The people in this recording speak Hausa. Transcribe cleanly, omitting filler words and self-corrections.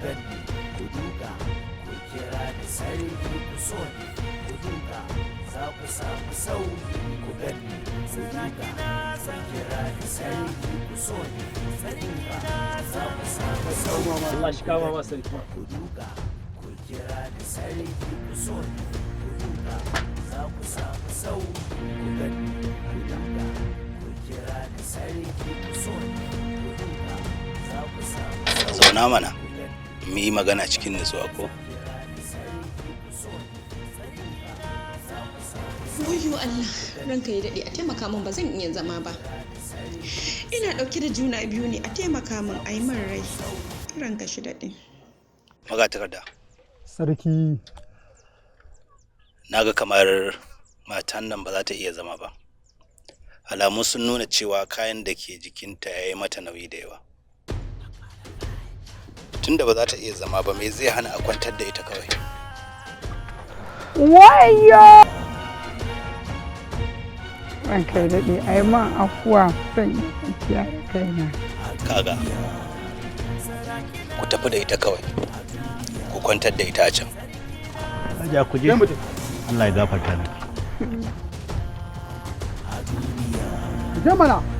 ganni ku duka ku kira da sarki ku so ni ku duka za ku samu sauki ku ganni ku duka ku kira da sarki ku so ni ku duka za ku samu sauki Allah shi kama masa sarki ku duka ku kira da sarki ku so ni ku duka za ku samu sauki ku ganni ku duka ku kira da sarki ku so ni ku duka za ku samu sauki. Zauna mana mu yi magana cikin nutsuwa ko? Wayyo Allah, ranka ya daɗe a taimaka min ba zan iya zama ba. Ina ɗauke da juna biyu ne a taimaka min a yi min rai. Ranka shi daɗe. Magatakarda. Sarki. Na ga kamar matan nan ba za ta iya zama ba. Alamu sun nuna cewa kayan da ke jikinta ya yi mata nauyi da yawa. Tunda ba za ta iya zama ba, me zai hana a kwantar da ita kawai? Wayyo! Ranka ya daɗe, ai man afuwa zan iya kwanciya da kaina. Kaga, ku tafi da ita kawai, ku kwantar da ita a can. Hajiya ku je, Allah ya gafarta miki. Je mana!